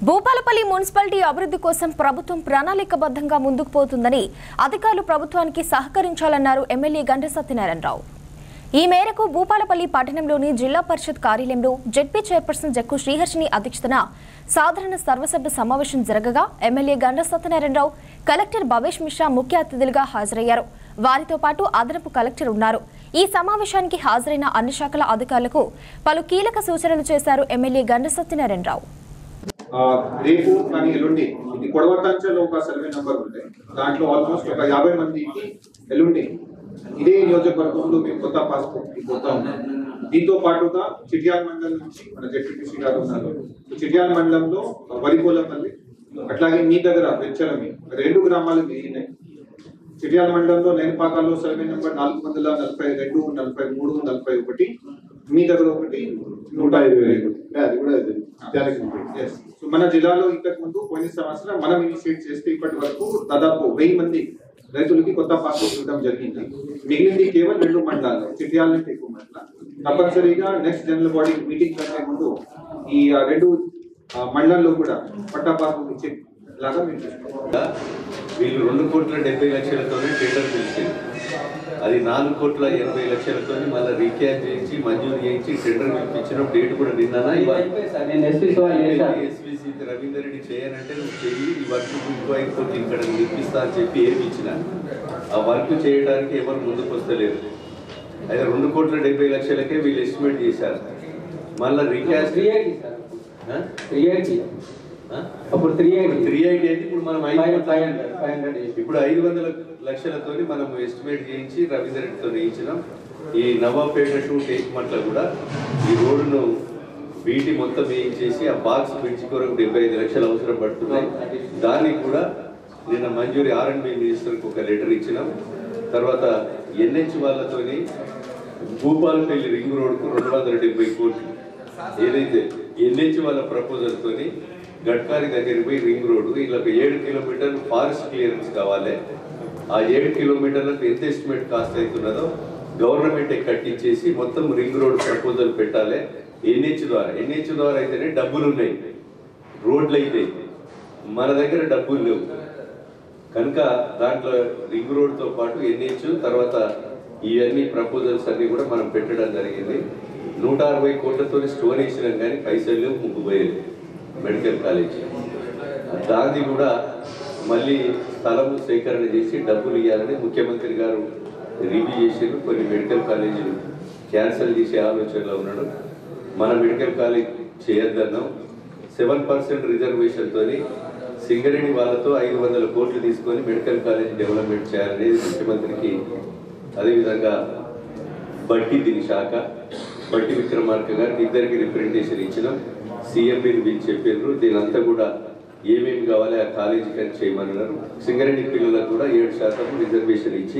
Bhupalpally municipality అభివృద్ధి కోసం ప్రభుత్వం ప్రణాళికబద్ధంగా ముందుకు పోతుందని అధికారులు ప్రభుత్వానికి సహకరించాలన్నారు ఎమ్మెల్యే గండ్ర సత్యనారాయణరావు. ఈ మేరకు భూపాలపల్లి పట్టణంలోని జిల్లా పరిషత్ కార్యాలయంలో జెడ్పీ చైర్పర్సన్ జక్కు శ్రీహర్షిని అధ్యక్షతన సాధారణ సర్వసభ్య సమావేశం జరగగా ఎమ్మెల్యే గండ్ర సత్యనారాయణరావు, కలెక్టర్ భవేష్ మిశ్రా ముఖ్య అతిథులుగా హాజరయ్యారు. వారితో పాటు అదనపు కలెక్టర్ ఉన్నారు. ఈ సమావేశానికి హాజరైన అన్ని శాఖల అధికారులకు పలు కీలక సూచనలు చేశారు ఎమ్మెల్యే గండ్ర సత్యనారాయణరావు. రేపు కానీ ఎల్లుండి ఇది కొడవతంచలో ఒక సర్వే నెంబర్ ఉంది. దాంట్లో ఆల్మోస్ట్ ఒక 50 మందికి ఎల్లుండి ఇదే నియోజకవర్గంలో మేము కొత్త పాస్పోర్ట్ పోతా ఉన్నాం. దీంతో పాటుగా చిట్యాల మండలం నుంచి మన జెడ్పీటీసీ గారు ఉన్నారు. చిట్యాల మండలంలో వరిపోలపల్లి, అట్లాగే మీ దగ్గర వెచ్చలమి 2 గ్రామాలు మిగిలినాయి. చిట్యాల మండలంలో నేనపాకాల్లో సర్వే నెంబర్ 442, 43, 41, మీ దగ్గర ఒకటి 125. అది కూడా మన జిల్లాలో ఇంతకు ముందు పోయిన సంవత్సరం మనం ఇనిషియేట్ చేస్తే ఇప్పటి వరకు దాదాపు 1000 మంది రైతులకి కొత్త పాస్పోర్ట్ ఇవ్వడం జరిగింది. మిగిలింది కేవలం 2 మండలాలు, చిట్యాల నుంచి ఎక్కువ మండలం. తప్పనిసరిగా నెక్స్ట్ జనరల్ బాడీ మీటింగ్ కంటే ముందు ఈ 2 మండలాల్లో కూడా పట్టా పాస్పోర్ట్ ఇచ్చే లాగా వీళ్ళు 2,70,00,000తోనే టెండర్ పిలిచింది. అది 4,80,00,000తో మళ్ళీ రీక్యాచ్ చేయించి మంజూరు చేయించి టెండర్ పిలిపించిన డేట్ కూడా నిన్ననా ఎస్పీసీ రవీందర్ రెడ్డి చేయనంటే నువ్వు చెయ్యి, ఈ వర్క్ ఇంకో అయిపోతే ఇక్కడ నిర్మిస్తా అని చెప్పి ఏమిచ్చిన ఆ వర్క్ చేయడానికి ఎవరు ముందుకు వస్తలేరు. అయితే 2,70,00,000కే వీళ్ళు ఎస్టిమేట్ చేశారు. మళ్ళీ రీక్యాచ్ అప్పుడు 380 అయితే ఇప్పుడు మనం 500 ఇప్పుడు 500 లక్షలతో మనం ఎస్టిమేట్ చేయించి రవీందర్ రెడ్డితో వేయించినాం. ఈ నవాపేట టు టేక్మట్ల కూడా ఈ రోడ్డును బీటీ మొత్తం వేయించేసి ఆ బాక్స్ బ్రిడ్జి కొరకు 75 లక్షలు అవసరం పడుతున్నాయి. దానికి కూడా నిన్న మంజూరి R&B మినిస్టర్కి ఒక లెటర్ ఇచ్చినాం. తర్వాత ఎన్హెచ్ వాళ్ళతోని భూపాలపల్లి రింగ్ రోడ్కు 270 కోట్లు ఏదైతే ఎన్హెచ్ వాళ్ళ ప్రపోజల్తోని గడ్కారి దగ్గరికి పోయి రింగ్ రోడ్డు ఇలా 7 కిలోమీటర్లు ఫారెస్ట్ క్లియరెన్స్ కావాలి. ఆ 7 కిలోమీటర్లకు ఎంత ఎస్టిమేట్ కాస్ట్ అవుతున్నదో గవర్నమెంటే కట్టించేసి మొత్తం రింగ్ రోడ్ ప్రపోజల్ పెట్టాలి. ఎన్హెచ్ ద్వారా అయితేనే డబ్బులు ఉన్నాయి, రోడ్లు అయితే మన దగ్గర డబ్బులు లేవు కనుక దాంట్లో రింగ్ రోడ్తో పాటు ఎన్హెచ్ తర్వాత ఇవన్నీ ప్రపోజల్స్ అన్నీ కూడా మనం పెట్టడం జరిగింది. 160 కోట్లతో స్టోర్ వేసినాం కానీ పైసలు లేవు, ముగ్గుపోయేది మెడికల్ కాలేజ్. దాన్ని కూడా మళ్ళీ స్థలం సేకరణ చేసి డబ్బులు ఇవ్వాలని ముఖ్యమంత్రి గారు రివ్యూ చేసారు. కొన్ని మెడికల్ కాలేజీలు క్యాన్సిల్ చేసే ఆలోచనలో ఉన్నాడు. మన మెడికల్ కాలేజ్ చేయొద్దన్నాం. 7% రిజర్వేషన్తో సింగరేణి వాళ్ళతో 500 కోట్లు తీసుకొని మెడికల్ కాలేజ్ డెవలప్మెంట్ చేయాలనేది ముఖ్యమంత్రికి, అదేవిధంగా దీని శాఖ బట్టి విక్రమార్క గారికి ఇద్దరికి రిప్రజెంటేషన్ ఇచ్చినాం. CMBని వీళ్ళు చెప్పారు. దీనంతా కూడా ఏమేమి కావాలి ఆ కాలేజీకి అని చేయమన్నారు. సింగరేణి పిల్లలకు కూడా 7% రిజర్వేషన్ ఇచ్చి